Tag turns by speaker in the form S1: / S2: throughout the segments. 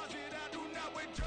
S1: deposit, I do not withdraw.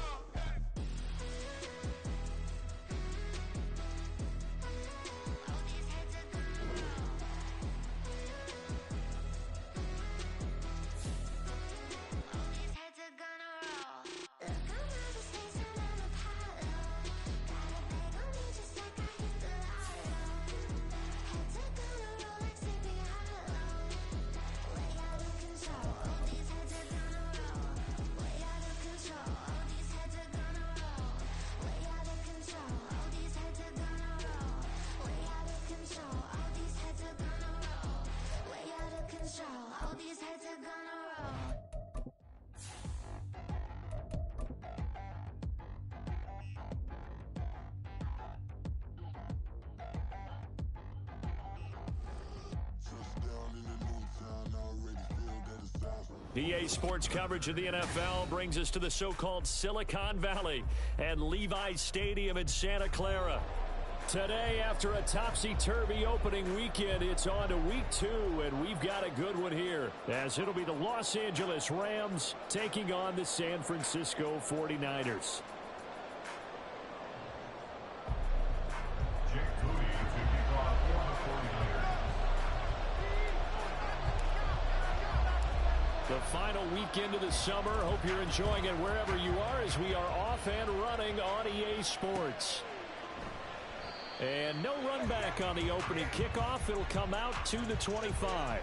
S2: EA Sports coverage of the NFL brings us to the so-called Silicon Valley and Levi's Stadium in Santa Clara. Today, after a topsy-turvy opening weekend, it's on to week 2, and we've got a good one here, as it'll be the Los Angeles Rams taking on the San Francisco 49ers. The final weekend of the summer. Hope you're enjoying it wherever you are as we are off and running on EA Sports. And no run back on the opening kickoff. It'll come out to the 25.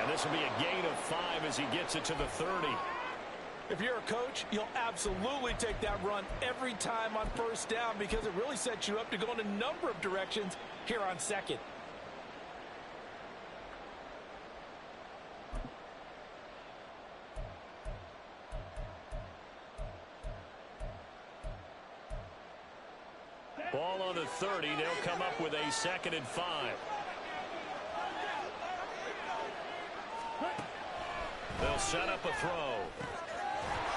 S2: This will be a gain of 5 as he gets it to the 30.
S3: If you're a coach, you'll absolutely take that run every time on first down because it really sets you up to go in a number of directions here on second.
S2: Ball on the 30. They'll come up with a 2nd and 5. They'll set up a throw.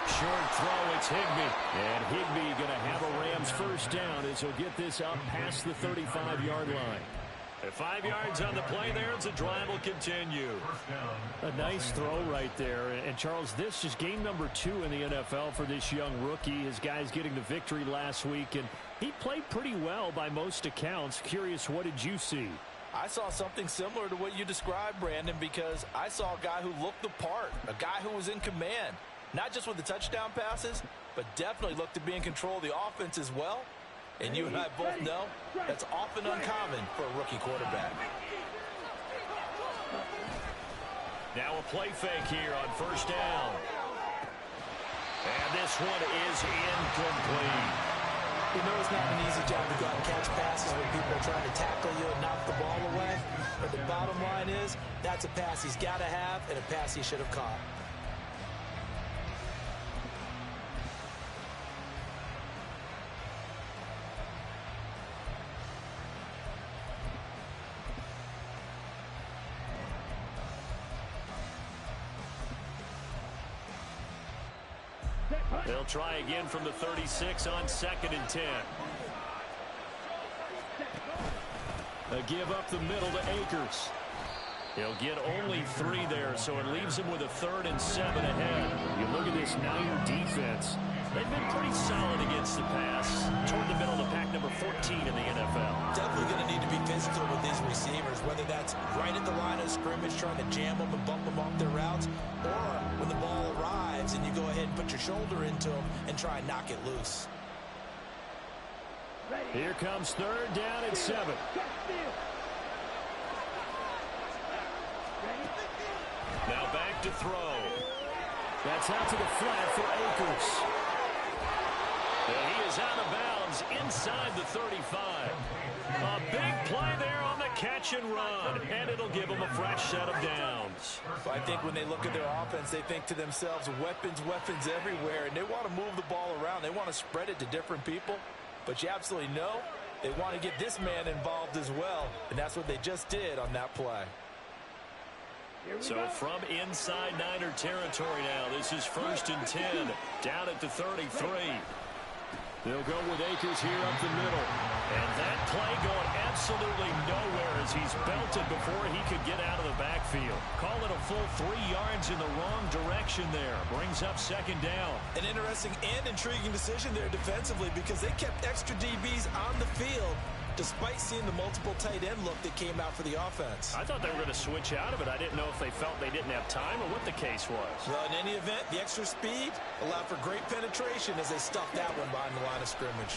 S2: Short throw, it's Higbee. And Higbee going to have a Rams first down as he'll get this up past the 35-yard line. At 5 yards on the play there, as the drive will continue. A nice throw right there. And, Charles, this is game number 2 in the NFL for this young rookie. His guys getting the victory last week, and he played pretty well by most accounts. Curious, what did you see?
S3: I saw something similar to what you described, Brandon, because I saw a guy who looked the part, a guy who was in command, not just with the touchdown passes, but definitely looked to be in control of the offense as well. And you and I both know that's often uncommon for a rookie quarterback.
S2: Now a play fake here on first down. And this one is incomplete.
S4: You know it's not an easy job to go out and catch passes when people are trying to tackle you and knock the ball away. But the bottom line is, that's a pass he's got to have and a pass he should have caught.
S2: They'll try again from the 36 on 2nd and 10. A give up the middle to Akers. He'll get only 3 there, so it leaves him with a 3rd and 7 ahead. You look at this Niner defense. They've been pretty solid against the pass. Toward the middle of the pack, number 14 in the NFL.
S4: Definitely going to need to be physical with these receivers, whether that's right at the line of scrimmage trying to jam them and bump them off their routes, or when the ball arrives and you go ahead and put your shoulder into them and try and knock it loose.
S2: Here comes 3rd down and 7. Now back to throw. That's out to the flat for Akers. And he is out of bounds inside the 35. A big play there on the catch and run, and it'll give them a fresh set of downs.
S3: I think when they look at their offense, they think to themselves, weapons, weapons everywhere, and they want to move the ball around. They want to spread it to different people, but you absolutely know They want to get this man involved as well, and that's what they just did on that play.
S2: So from inside Niner territory now, this is 1st and 10, down at the 33. They'll go with Akers here up the middle. And that play going absolutely nowhere as he's belted before he could get out of the backfield. Call it a full 3 yards in the wrong direction there. Brings up 2nd down.
S4: An interesting and intriguing decision there defensively because they kept extra DBs on the field despite seeing the multiple tight end look that came out for the offense.
S2: I thought they were going to switch out of it. I didn't know if they felt they didn't have time or what the case was.
S4: Well, in any event, the extra speed allowed for great penetration as they stuffed that one behind the line of scrimmage.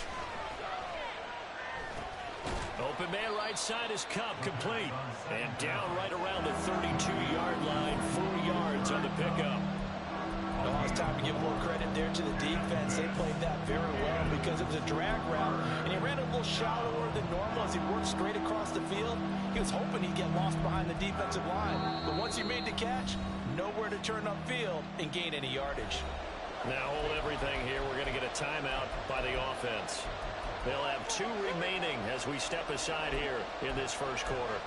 S2: Open man right side is Cup, complete. And down right around the 32-yard line, 4 yards on the pickup.
S4: Well, it's time to give more credit there to the defense. They played that very well because it was a drag route, and he ran a little shallower than normal as he worked straight across the field. He was hoping he'd get lost behind the defensive line, but once he made the catch, nowhere to turn upfield and gain any yardage.
S2: Now hold everything here. We're going to get a timeout by the offense. They'll have 2 remaining as we step aside here in this first quarter.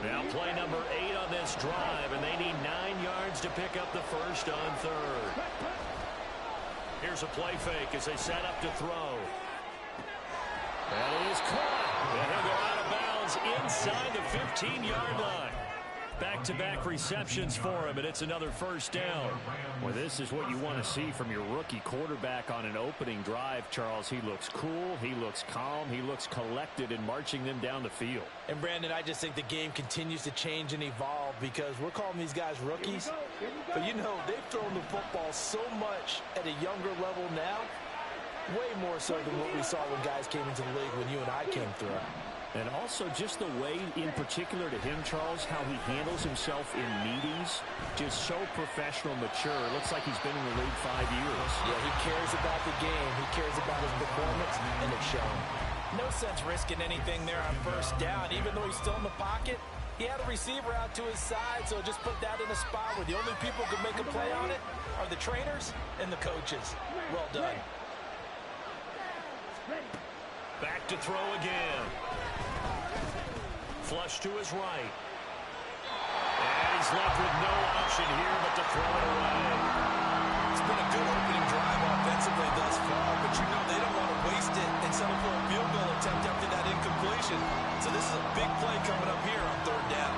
S2: Now play number 8 on this drive, and they need 9 yards to pick up the first on 3rd. Here's a play fake as they set up to throw. That is caught. And he'll go out of bounds inside the 15-yard line. Back-to-back receptions for him, and it's another first down. Well, this is what you want to see from your rookie quarterback on an opening drive, Charles. He looks cool, he looks calm, he looks collected in marching them down the field.
S3: And, Brandon, I just think the game continues to change and evolve because we're calling these guys rookies. But, you know, they've thrown the football so much at a younger level now, way more so than what we saw when guys came into the league when you and I came through.
S2: And also just the way, in particular to him, Charles, how he handles himself in meetings, just so professional, mature. It looks like he's been in the league 5 years.
S3: Yeah, he cares about the game. He cares about his performance, and it's shown. No sense risking anything there on first down. Even though he's still in the pocket, he had a receiver out to his side, so just put that in a spot where the only people who can make a play on it are the trainers and the coaches. Well done.
S2: Back to throw again. Flush to his right. And he's left with no option here but to throw it away.
S4: It's been a good opening drive offensively thus far, but you know they don't want to waste it and settle for a field goal attempt after that incompletion. So this is a big play coming up here on 3rd down.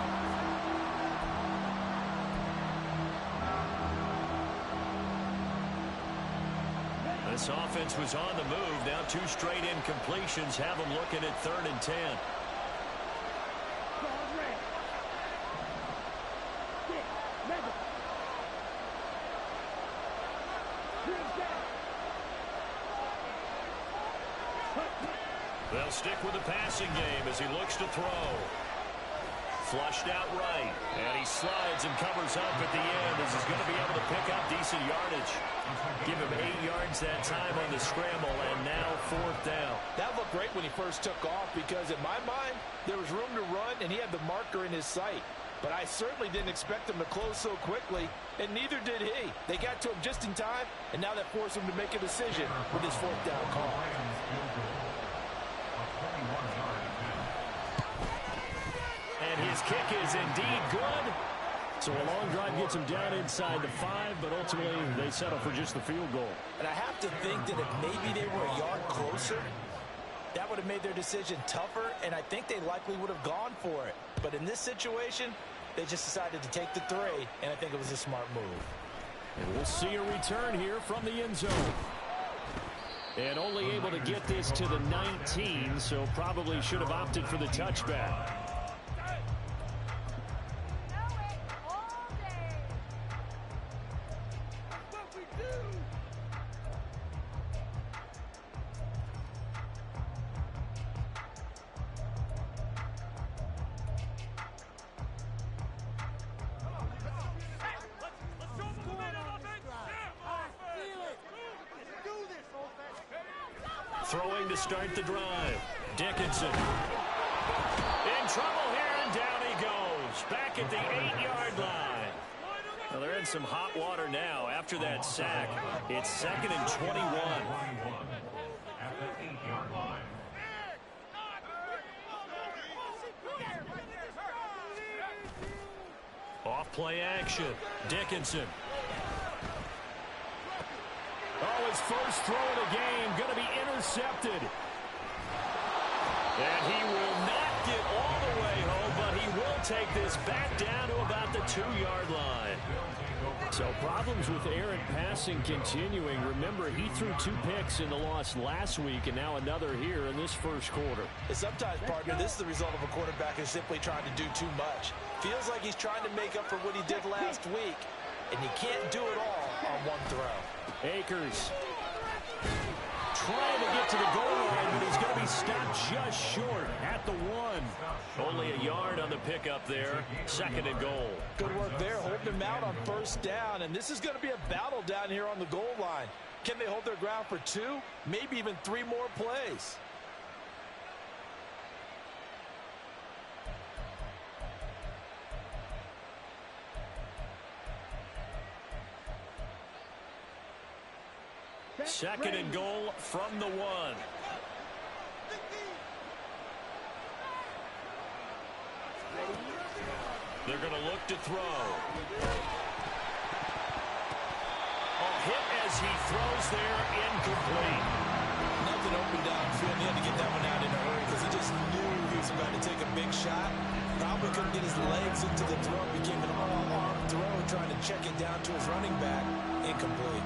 S2: This offense was on the move. Now 2 straight incompletions have them looking at 3rd and 10. They'll stick with the passing game as he looks to throw. Flushed out right, and he slides and covers up at the end as he's going to be able to pick up decent yardage. Give him 8 yards that time on the scramble, and now 4th down.
S3: That looked great when he first took off because in my mind, there was room to run, and he had the marker in his sight. But I certainly didn't expect him to close so quickly, and neither did he. They got to him just in time, and now that forced him to make a decision with his 4th down call.
S2: And his kick is indeed good. So a long drive gets him down inside the 5, but ultimately they settle for just the field goal.
S3: And I have to think that if maybe they were a yard closer, that would have made their decision tougher, and I think they likely would have gone for it. But in this situation, they just decided to take the 3, and I think it was a smart move.
S2: And we'll see a return here from the end zone. And only able to get this to the 19, so probably should have opted for the touchback. Throwing to start the drive. Dickinson. In trouble here, and down he goes. Back at the 8-yard line. Well, they're in some hot water now after that sack. It's 2nd and 21.
S1: At the 8-yard line.
S2: Off play action. Dickinson. Oh, his first throw of the game going to be intercepted. And he will not get all the way home, but he will take this back down to about the 2-yard line. So problems with errant passing continuing. Remember, he threw 2 picks in the loss last week, and now another here in this first quarter.
S4: Sometimes, partner, this is the result of a quarterback who's simply trying to do too much. Feels like he's trying to make up for what he did last week, and you can't do it all on one throw.
S2: Akers trying to get to the goal line, but he's going to be stopped just short at the 1. Only a yard on the pickup there. 2nd and goal.
S4: Good work there, holding him out on first down, and this is going to be a battle down here on the goal line. Can they hold their ground for 2, maybe even 3 more plays?
S2: Second and goal from the 1. They're going to look to throw. Oh, hit as he throws there, incomplete.
S4: Nothing open downfield. He had to get that one out in a hurry because he just knew he was about to take a big shot. Probably couldn't get his legs into the throw. Became an all-arm throw, trying to check it down to his running back. Incomplete.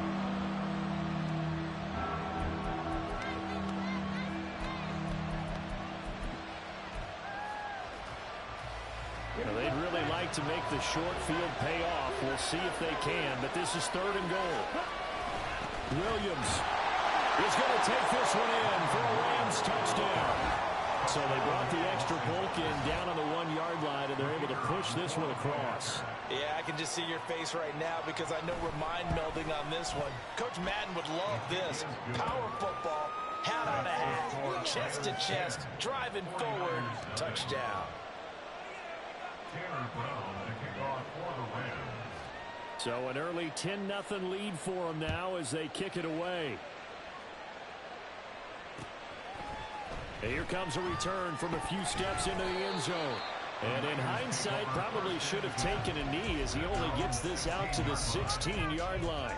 S2: They'd really like to make the short field pay off. We'll see if they can, but this is 3rd and goal. Williams is going to take this one in for a Rams touchdown. So they brought the extra bulk in down on the 1-yard line, and they're able to push this one across.
S4: Yeah, I can just see your face right now because I know we're mind melding on this one. Coach Madden would love this. Power football, hat on a hat, chest to chest, driving forward, touchdown.
S2: So an early 10-0 lead for them now as they kick it away. And here comes a return from a few steps into the end zone. And in hindsight, probably should have taken a knee as he only gets this out to the 16-yard line.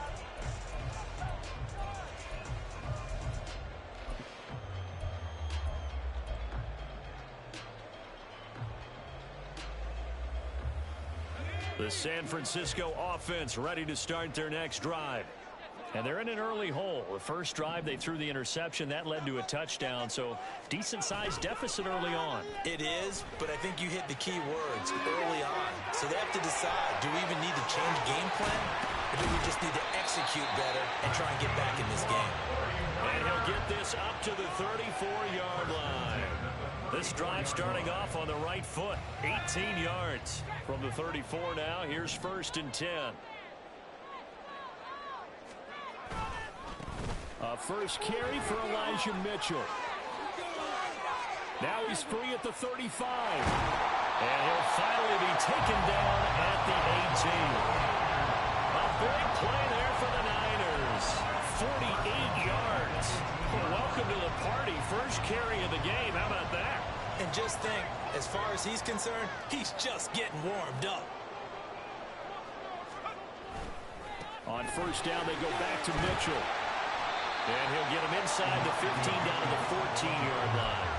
S2: The San Francisco offense ready to start their next drive. And they're in an early hole. The first drive, they threw the interception. That led to a touchdown, so decent-sized deficit early on.
S4: It is, but I think you hit the key words, early on. So they have to decide, do we even need to change game plan? Or do we just need to execute better and try and get back in this game?
S2: And he'll get this up to the 34-yard line. This drive starting off on the right foot. 18 yards from the 34 now. Here's 1st and 10. First carry for Elijah Mitchell. Now he's free at the 35. And he'll finally be taken down at the 18. A big play there for the Niners. 48 yards. Well, welcome to the party. First carry of the game. How about that?
S4: And just think, as far as he's concerned, he's just getting warmed up.
S2: On first down, they go back to Mitchell. And he'll get him inside the 15 down to the 14-yard line.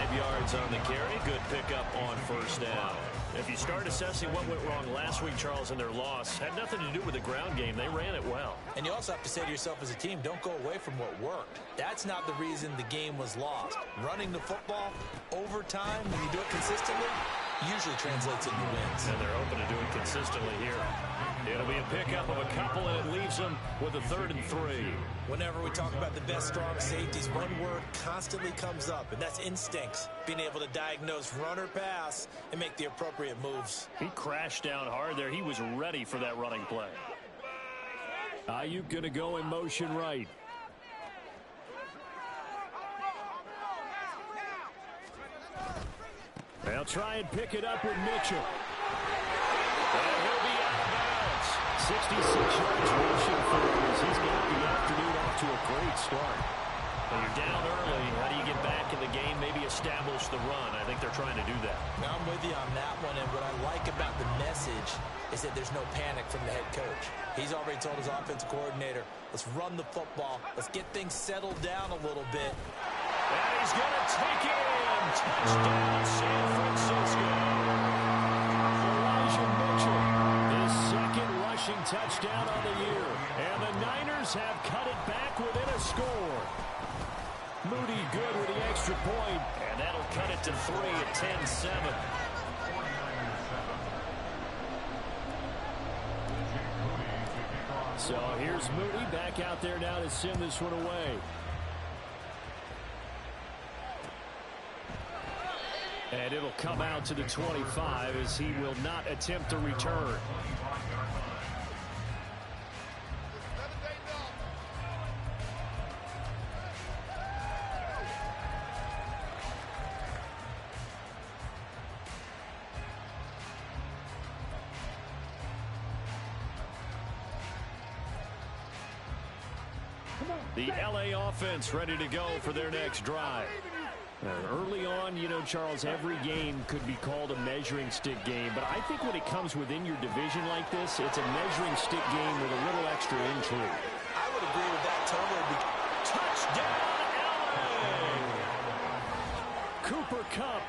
S2: 5 yards on the carry. Good pickup on first down. If you start assessing what went wrong last week, Charles, in their loss, had nothing to do with the ground game. They ran it well.
S4: And you also have to say to yourself as a team, don't go away from what worked. That's not the reason the game was lost. Running the football over time, when you do it consistently, usually translates into wins.
S2: And they're open to do it consistently here. It'll be a pickup of a couple, and it leaves them with a 3rd and 3.
S4: Whenever we talk about the best strong safeties, one word constantly comes up, and that's instincts. Being able to diagnose run or pass and make the appropriate moves.
S2: He crashed down hard there. He was ready for that running play. Ayuk going to go in motion right. They'll try and pick it up with Mitchell. And he'll be out of bounds. 66 yards rushing for him as he's got the afternoon off to a great start.
S5: Well, you're down early. How do you get back in the game? Maybe establish the run. I think they're trying to do that.
S4: Now, I'm with you on that one, and what I like about the message is that there's no panic from the head coach. He's already told his offensive coordinator, let's run the football. Let's get things settled down a little bit.
S2: And he's going to take it in. Touchdown, San Francisco. Elijah Mitchell, his second rushing touchdown on the year. And the Niners have cut it back within a score. Moody good with the extra point.
S5: And that'll cut it to 3 at 10-7.
S2: So here's Moody back out there now to send this one away. And it'll come out to the 25 as he will not attempt to return. The LA offense ready to go for their next drive. Early on, you know, Charles, every game could be called a measuring stick game. But I think when it comes within your division like this, it's a measuring stick game with a little extra intrigue.
S4: I would agree with that totally.
S2: Touchdown, LA! Cooper Kupp,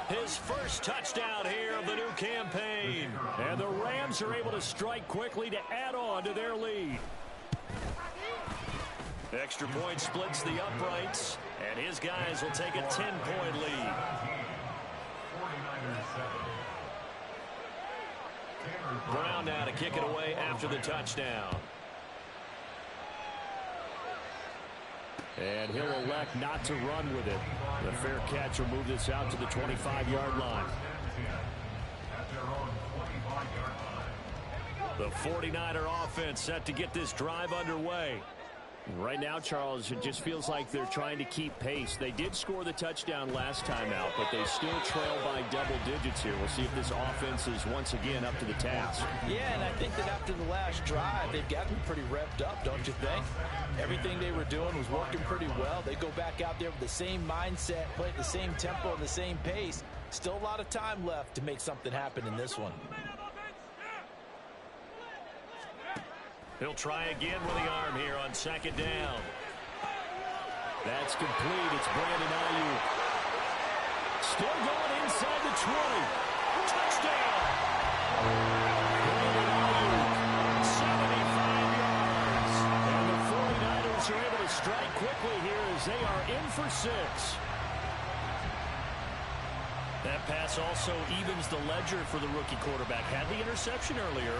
S2: his first touchdown here of the new campaign. And the Rams are able to strike quickly to add on to their lead. Extra point splits the uprights, and his guys will take a 10-point lead. Brown now to kick it away after the touchdown. And he'll elect not to run with it. The fair catch will move this out to the 25-yard line. The 49er offense set to get this drive underway. Right now, Charles, it just feels like they're trying to keep pace. They did score the touchdown last time out, but they still trail by double digits here. We'll see if this offense is once again up to the task.
S3: Yeah, and I think that after the last drive, they've got to be pretty revved up, don't you think? Everything they were doing was working pretty well. They go back out there with the same mindset, play at the same tempo and the same pace. Still a lot of time left to make something happen in this one.
S2: He'll try again with the arm here on second down. That's complete. It's Brandon Ayuk. Still going inside the 20. Touchdown! Brandon Ayuk, 75 yards. And the 49ers are able to strike quickly here as they are in for 6. That pass also evens the ledger for the rookie quarterback. Had the interception earlier,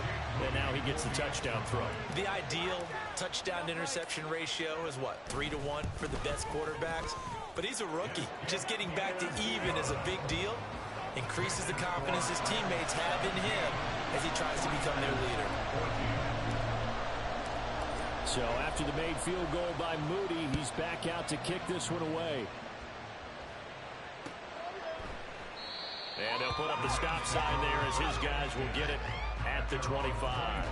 S2: and now he gets the touchdown throw.
S4: The ideal touchdown-interception ratio is what, 3-to-1 for the best quarterbacks? But he's a rookie. Just getting back to even is a big deal. Increases the confidence his teammates have in him as he tries to become their leader.
S2: So after the made field goal by Moody, he's back out to kick this one away. And they'll put up the stop sign there as his guys will get it at the 25.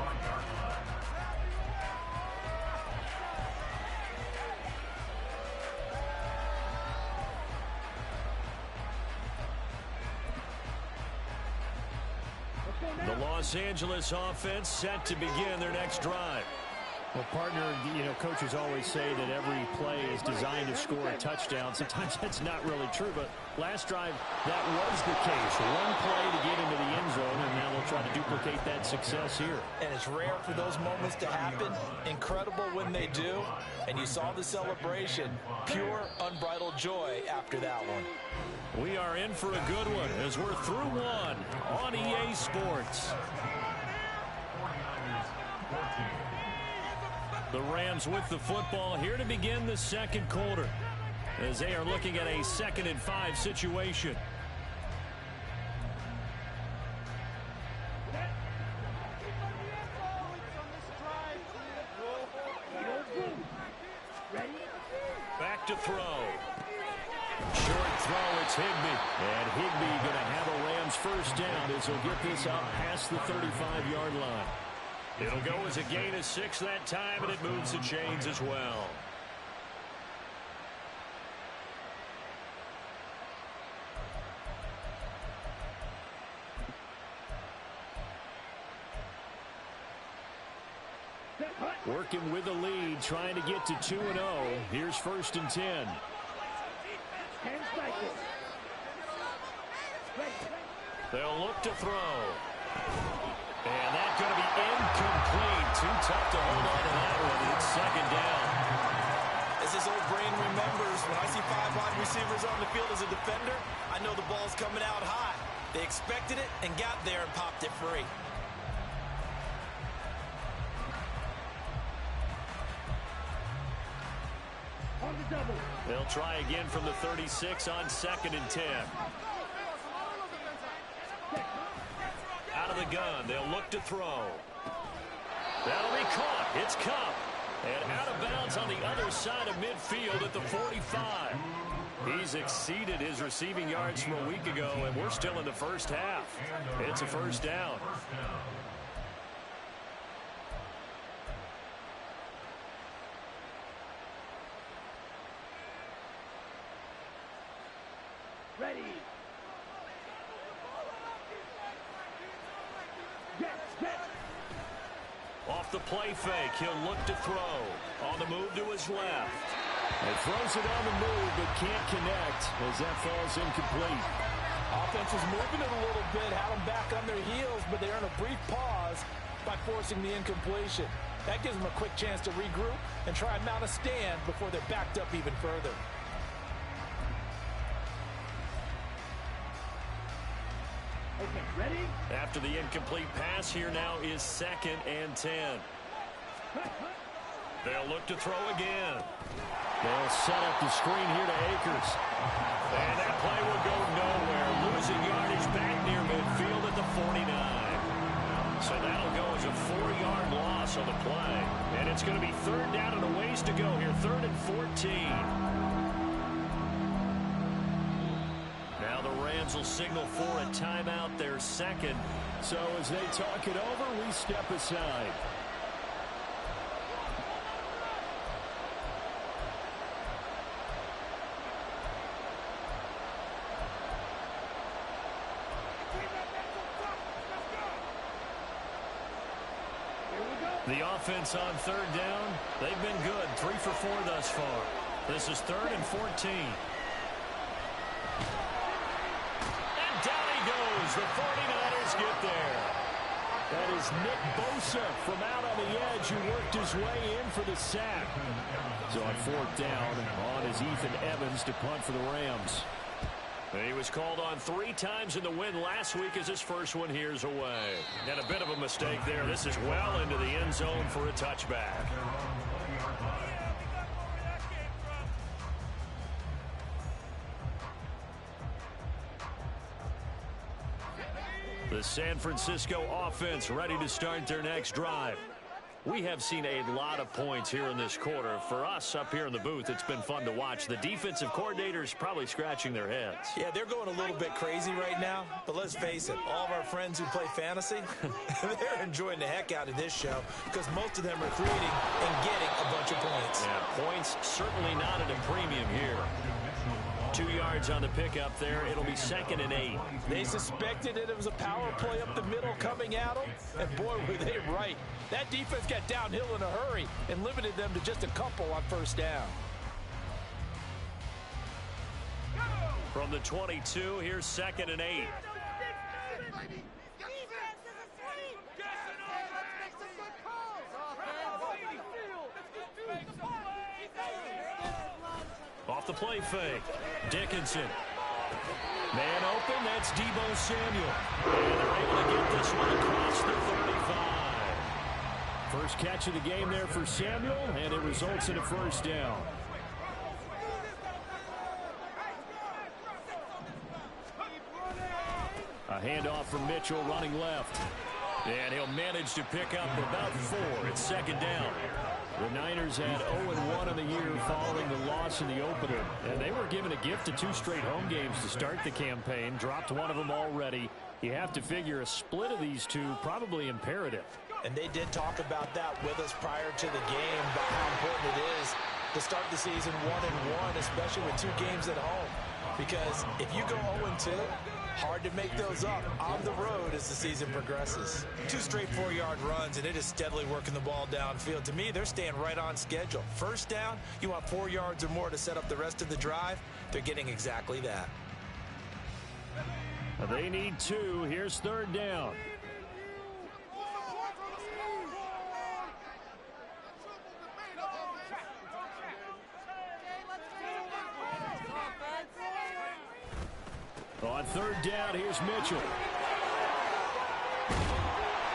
S2: The Los Angeles offense set to begin their next drive. Well, partner, you know, coaches always say that every play is designed to score a touchdown. Sometimes that's not really true, but last drive, that was the case. One play to get into the end zone, and now they'll try to duplicate that success here.
S3: And it's rare for those moments to happen. Incredible when they do. And you saw the celebration. Pure, unbridled joy after that one.
S2: We are in for a good one as we're through one on EA Sports. The Rams with the football here to begin the second quarter as they are looking at a 2nd and 5 situation. Back to throw. Short throw. It's Higbee. And Higbee going to have a Rams first down as he'll get this up past the 35-yard line. It'll go as a gain of 6 that time, and it moves the chains as well. Working with the lead, trying to get to 2-0. Here's 1st and 10. They'll look to throw. And that's going to be incomplete. Too tough to hold on to that one. It's 2nd down.
S4: As this old brain remembers, when I see 5 wide receivers on the field as a defender, I know the ball's coming out high. They expected it and got there and popped it free.
S2: They'll try again from the 36 on 2nd and 10. Out of the gun, they'll look to throw. That'll be caught. It's Cup. And out of bounds on the other side of midfield at the 45. He's exceeded his receiving yards from a week ago, and we're still in the first half. It's a 1st down.
S6: Ready.
S2: Off the play fake, he'll look to throw. On the move to his left. He throws it on the move, but can't connect as that falls incomplete.
S3: Offense was moving it a little bit, had them back on their heels, but they earn a brief pause by forcing the incompletion. That gives them a quick chance to regroup and try and mount a stand before they're backed up even further.
S6: Okay, ready?
S2: After the incomplete pass, here now is 2nd and 10. They'll look to throw again. They'll set up the screen here to Akers. And that play will go nowhere. Losing yardage back near midfield at the 49. So that'll go as a 4-yard loss on the play. And it's going to be 3rd down and a ways to go here. 3rd and 14. Now the Rams will signal for a timeout, their 2nd. So as they talk it over, we step aside. The offense on 3rd down, they've been good. 3 for 4 thus far. This is 3rd and 14. And down he goes. The 49ers get there. That is Nick Bosa from out on the edge who worked his way in for the sack. So on 4th down, on is Ethan Evans to punt for the Rams. He was called on 3 times in the win last week as his first one here's away. And a bit of a mistake there. This is well into the end zone for a touchback. The San Francisco offense ready to start their next drive. We have seen a lot of points here in this quarter. For us up here in the booth, it's been fun to watch. The defensive coordinators probably scratching their heads.
S4: Yeah, they're going a little bit crazy right now. But let's face it, all of our friends who play fantasy, they're enjoying the heck out of this show because most of them are creating and getting a bunch of points.
S2: Yeah, points certainly not at a premium here. 2 yards on the pickup there. It'll be 2nd and 8.
S3: They suspected it was a power play up the middle coming at them, and boy, were they right. That defense got downhill in a hurry and limited them to just a couple on 1st down.
S2: From the 22, here's 2nd and 8. Off the play fake. Dickinson. Man open, that's Deebo Samuel. And they're able to get this one across the 35. First catch of the game there for Samuel, and it results in a 1st down. A handoff from Mitchell running left. And he'll manage to pick up about 4. It's second down. The Niners had 0-1 in the year following the loss in the opener. And they were given a gift of 2 straight home games to start the campaign. Dropped one of them already. You have to figure a split of these two probably imperative.
S4: And they did talk about that with us prior to the game, about how important it is to start the season 1-1, especially with 2 games at home. Because if you go 0-2, hard to make those up on the road as the season progresses. 2 straight 4-yard runs, and it is steadily working the ball downfield. To me, they're staying right on schedule. First down, you want 4 yards or more to set up the rest of the drive. They're getting exactly that.
S2: They need 2. Here's third down. On third down, here's Mitchell.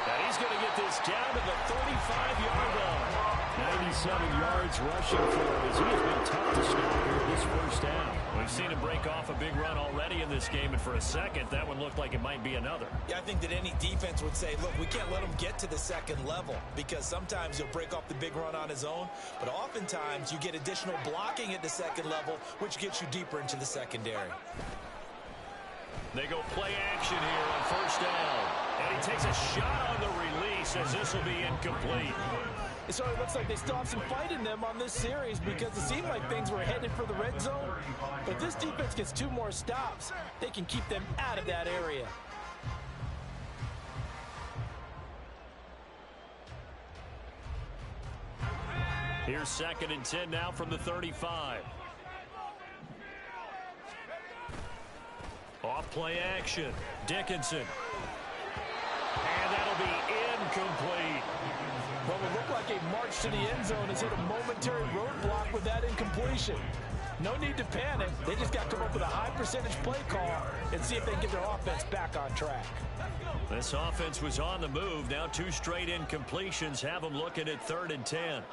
S2: And he's going to get this down to the 35-yard line. 97 yards rushing for him as he has been tough to stop here this first down.
S5: We've seen him break off a big run already in this game, and for a second, that one looked like it might be another.
S4: Yeah, I think that any defense would say, look, we can't let him get to the second level, because sometimes he'll break off the big run on his own, but oftentimes you get additional blocking at the second level, which gets you deeper into the secondary.
S5: They go play action here on first down. And he takes a shot on the release as this will be incomplete.
S3: It sort of looks like they still have some fight in them on this series because it seemed like things were headed for the red zone. But if this defense gets 2 more stops, they can keep them out of that area.
S5: Here's 2nd and 10 now from the 35. Off play action. Dickinson. And that'll be incomplete.
S3: What would look like a march to the end zone has hit a momentary roadblock with that incompletion. No need to panic. They just got to come up with a high percentage play call and see if they can get their offense back on track.
S5: This offense was on the move. Now 2 straight incompletions have them looking at 3rd and 10.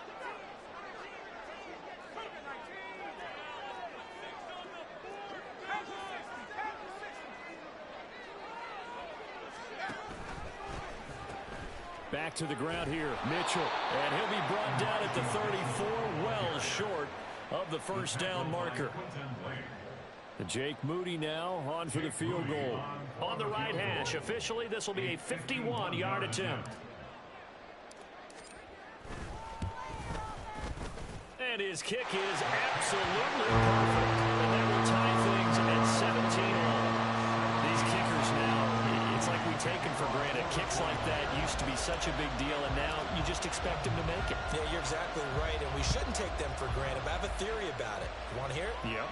S5: Back to the ground here, Mitchell. And he'll be brought down at the 34, well short of the first down marker. Jake Moody now on for the field goal. On the right hash, officially this will be a 51-yard attempt. And his kick is absolutely perfect. And that will tie things at 17 all. These kickers now, it's like we take them for granted. Kicks like that used to be such a big deal, and now you just expect them to make it.
S4: Yeah, you're exactly right, and we shouldn't take them for granted. But I have a theory about it. You want to hear it?
S5: Yep.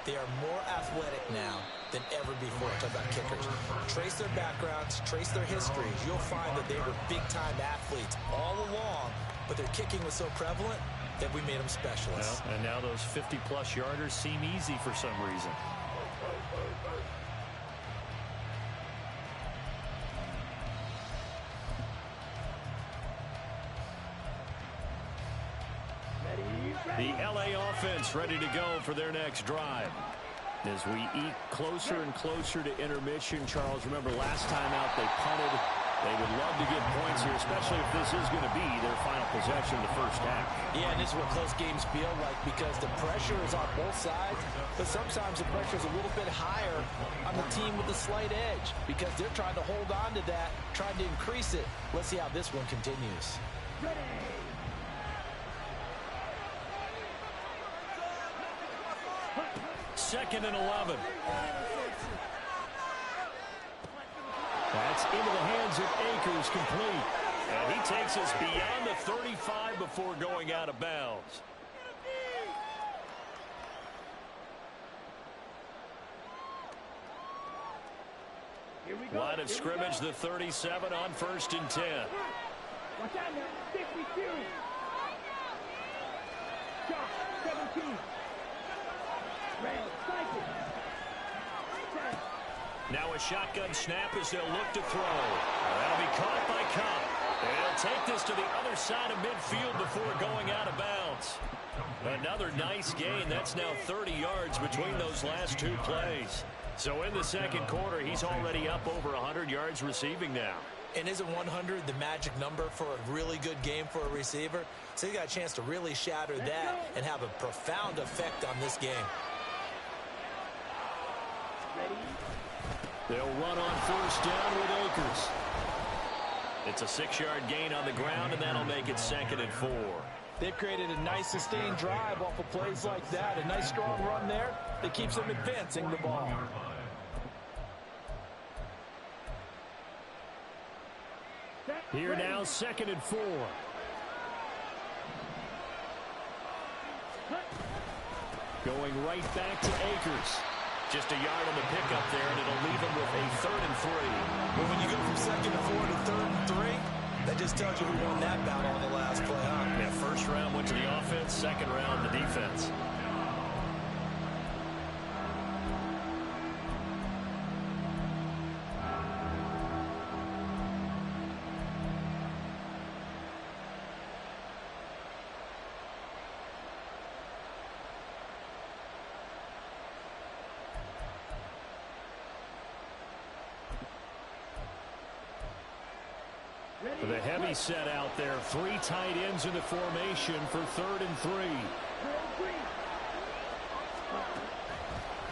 S4: They are more athletic now than ever before. Talk about kickers. Trace their backgrounds, trace their histories. You'll find that they were big-time athletes all along, but their kicking was so prevalent that we made them specialists.
S5: Well, and now those 50-plus yarders seem easy for some reason. The LA offense ready to go for their next drive. As we eke closer and closer to intermission, Charles, remember last time out they punted. They would love to get points here, especially if this is going to be their final possession of the first half.
S3: Yeah, and this is what close games feel like because the pressure is on both sides, but sometimes the pressure is a little bit higher on the team with a slight edge because they're trying to hold on to that, trying to increase it. Let's see how this one continues.
S6: Ready.
S5: 2nd and 11.
S2: That's into the hands of Akers, complete.
S5: And he takes us beyond the 35 before going out of bounds.
S6: Here we go.
S5: Line of scrimmage, the 37 on 1st and 10.
S6: Watch out now. 52. Shot. 17. Red. Cycle. 10.
S5: Now a shotgun snap as they'll look to throw. That'll be caught by Cobb. And he'll take this to the other side of midfield before going out of bounds. Another nice gain. That's now 30 yards between those last 2 plays. So in the second quarter, he's already up over 100 yards receiving now.
S4: And isn't 100 the magic number for a really good game for a receiver? So he got a chance to really shatter that and have a profound effect on this game.
S2: They'll run on first down with Akers. It's a 6-yard gain on the ground, and that'll make it 2nd and 4.
S3: They've created a nice sustained drive off of plays like that. A nice strong run there that keeps them advancing the ball.
S2: Here now, 2nd and 4. Going right back to Akers. Just a yard on the pickup there, and it'll leave him with a 3rd and 3.
S4: Well, when you go from 2nd and 4 to 3rd and 3, that just tells you who won that battle on the last play, huh?
S2: Yeah, first round went to the offense, second round the defense. The heavy set out there. 3 tight ends in the formation for 3rd and 3.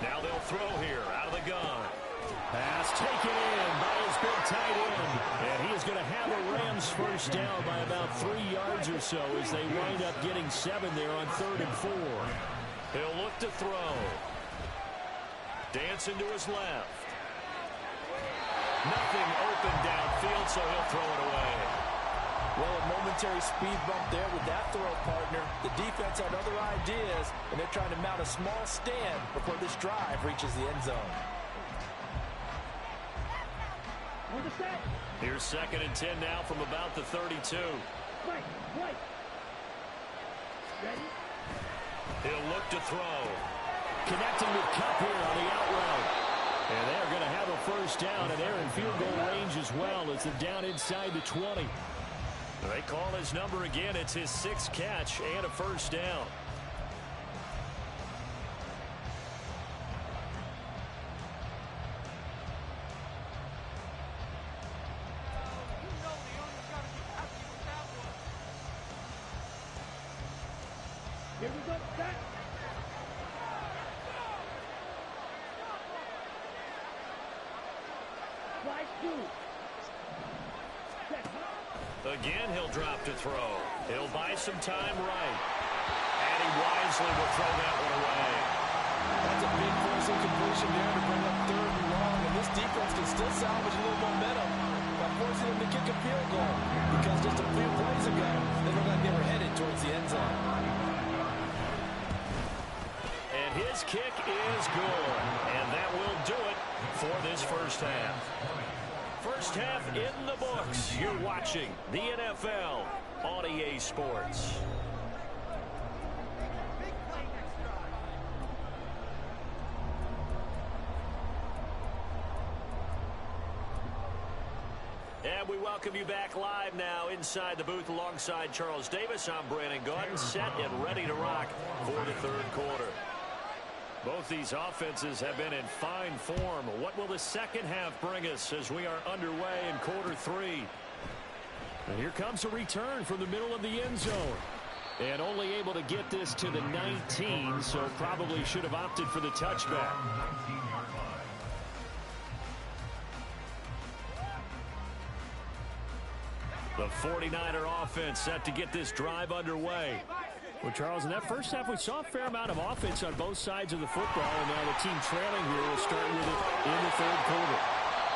S2: Now they'll throw here out of the gun. Pass taken in by his big tight end. And he is going to have a Rams first down by about 3 yards or so as they wind up getting 7 there on 3rd and 4. He'll look to throw. Dancing to his left. Nothing open downfield, so he'll throw it away.
S3: Well, a momentary speed bump there with that throw, partner. The defense had other ideas, and they're trying to mount a small stand before this drive reaches the end zone.
S2: Here's 2nd and 10 now from about the 32. He'll look to throw. Connecting with Kupp here on the out route. And they're going to have a first down, and they're in field goal range as well as they're down inside the 20. They call his number again. It's his 6th catch and a first down.
S6: Here we go, set. Flash 2. Set.
S2: Again, he'll drop to throw. He'll buy some time right. And he wisely will throw that one away.
S3: That's a big force incompletion there to bring up 3rd and long, and this defense can still salvage a little momentum by forcing them to kick a field goal, because just a few plays ago, they looked like they were headed towards the end zone.
S2: And his kick is good, and that will do it for this first half. First half in the books. You're watching the NFL on EA Sports. And we welcome you back live now inside the booth alongside Charles Davis. I'm Brandon Gaudin, set and ready to rock for the 3rd quarter. Both these offenses have been in fine form. What will the second half bring us as we are underway in quarter 3? And here comes a return from the middle of the end zone. And only able to get this to the 19, so probably should have opted for the touchback. The 49er offense set to get this drive underway. Well, Charles, in that first half, we saw a fair amount of offense on both sides of the football, and now the team trailing here will start with it in the 3rd quarter.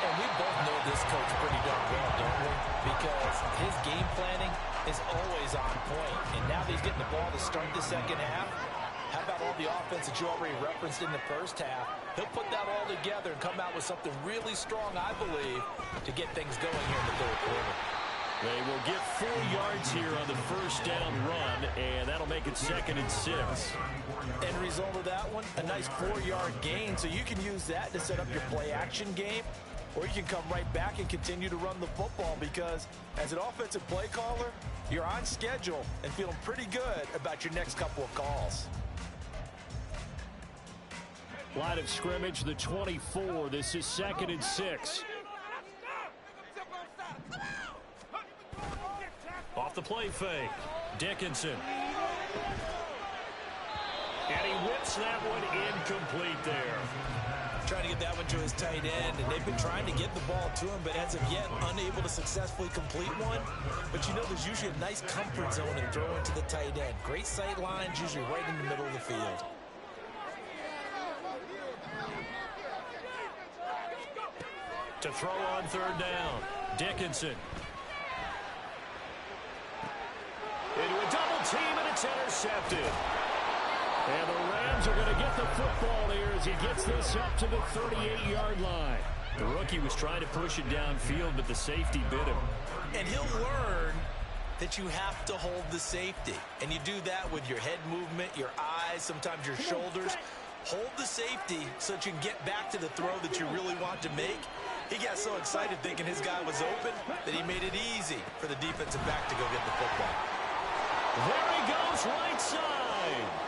S3: And we both know this coach pretty darn well, don't we? Because his game planning is always on point, and now that he's getting the ball to start the second half, how about all the offense that you already referenced in the first half? He'll put that all together and come out with something really strong, I believe, to get things going here in the 3rd quarter.
S2: They will get 4 yards here on the first down run, and that'll make it 2nd and 6.
S3: End result of that one, a nice 4-yard gain, so you can use that to set up your play-action game, or you can come right back and continue to run the football, because as an offensive play caller, you're on schedule and feeling pretty good about your next couple of calls.
S2: Line of scrimmage, the 24. This is 2nd and 6. the play fake. Dickinson. And he whips that one incomplete there.
S4: Trying to get that one to his tight end, and they've been trying to get the ball to him, but as of yet, unable to successfully complete one. But you know, there's usually a nice comfort zone in throwing to the tight end. Great sight lines, usually right in the middle of the field.
S2: To throw on third down, Dickinson. Into a double team, and it's intercepted. And the Rams are going to get the football here as he gets this up to the 38-yard line. The rookie was trying to push it downfield, but the safety bit him.
S4: And he'll learn that you have to hold the safety. And you do that with your head movement, your eyes, sometimes your shoulders. Hold the safety so that you can get back to the throw that you really want to make. He got so excited thinking his guy was open that he made it easy for the defensive back to go get the football.
S2: There he goes, right side.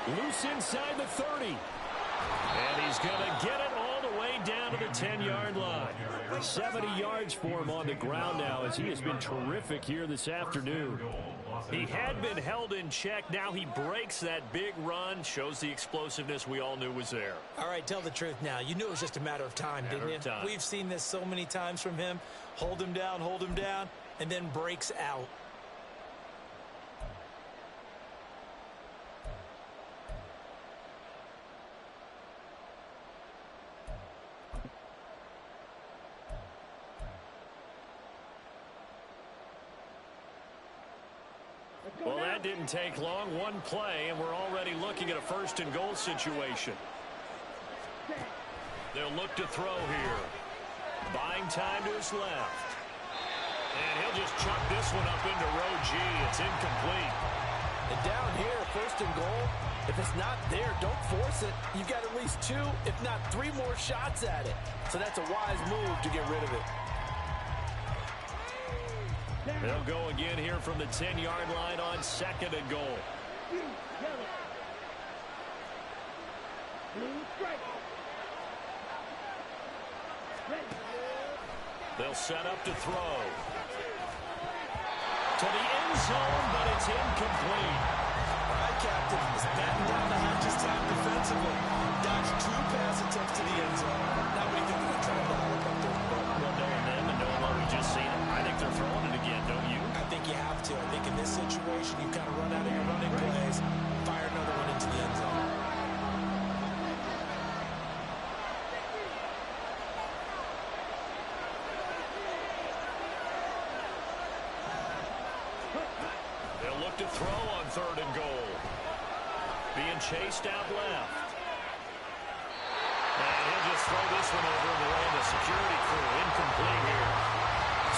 S2: Loose inside the 30. And he's going to get it all the way down to the 10-yard line. 70 yards for him on the ground now as he has been terrific here this afternoon. He had been held in check. Now he breaks that big run, shows the explosiveness we all knew was there.
S4: All right, tell the truth now. You knew it was just a matter of time, didn't you? We've seen this so many times from him. Hold him down, and then breaks out.
S2: Well, that didn't take long. One play, and we're already looking at a first-and-goal situation. They'll look to throw here. Buying time to his left. And he'll just chuck this one up into row G. It's incomplete.
S3: And down here, first and goal, if it's not there, don't force it. You've got at least 2, if not 3 more shots at it. So that's a wise move to get rid of it.
S2: They'll go again here from the 10-yard line on second and goal. They'll set up to throw. To the end zone, but it's incomplete.
S4: All right, Captain, he's batting down the hatches time defensively. Dodged 2 pass attempts to the end zone. Now what do you think they're trying to look up there?
S2: Well, knowing them and knowing what we just seen, I think they're throwing it again, don't you?
S4: I think you have to. I think in this situation, you kind of run out of your running plays, fire another one into the end zone.
S2: They'll look to throw on third and goal. Being chased out left. And he'll just throw this one over in the way of the security crew. Incomplete here.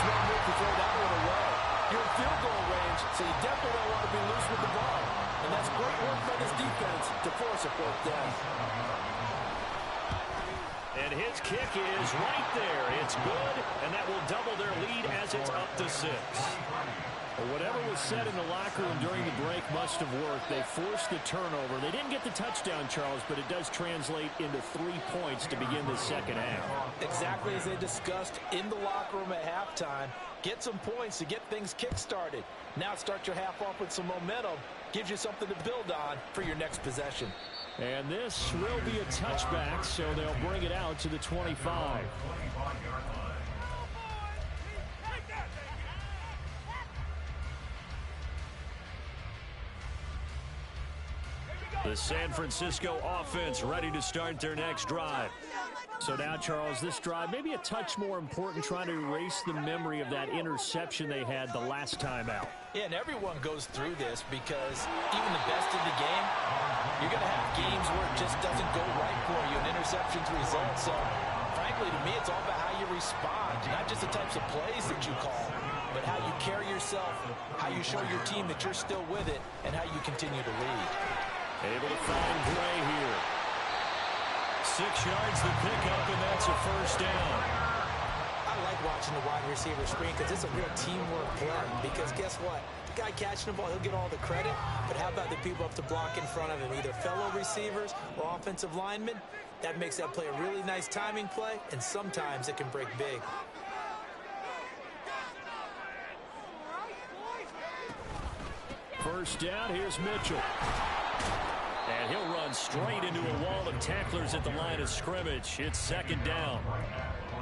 S3: Smart move to throw that one away. You're in field goal range, so you definitely don't want to be loose with the ball. And that's great work by this defense to force a fourth down.
S2: And his kick is right there. It's good, and that will double their lead as it's up to 6. Well, whatever was said in the locker room during the break must have worked. They forced the turnover. They didn't get the touchdown, Charles, but it does translate into 3 points to begin the second half.
S3: Exactly as they discussed in the locker room at halftime. Get some points to get things kick-started. Now start your half off with some momentum. Gives you something to build on for your next possession.
S2: And this will be a touchback, so they'll bring it out to the 25. The San Francisco offense ready to start their next drive. So now, Charles, this drive maybe a touch more important, trying to erase the memory of that interception they had the last time out.
S3: Yeah, and everyone goes through this because even the best in the game, you're going to have games where it just doesn't go right for you, and interceptions result. So, frankly, to me, it's all about how you respond, not just the types of plays that you call, but how you carry yourself, how you show your team that you're still with it, and how you continue to lead.
S2: Able to find Gray here. 6 yards the pickup, and that's a first down.
S4: I like watching the wide receiver screen because it's a real teamwork play. Because guess what? The guy catching the ball, he'll get all the credit. But how about the people up to block in front of him, either fellow receivers or offensive linemen? That makes that play a really nice timing play, and sometimes it can break big.
S2: first down. Here's Mitchell. And he'll run straight into a wall of tacklers at the line of scrimmage. It's second down.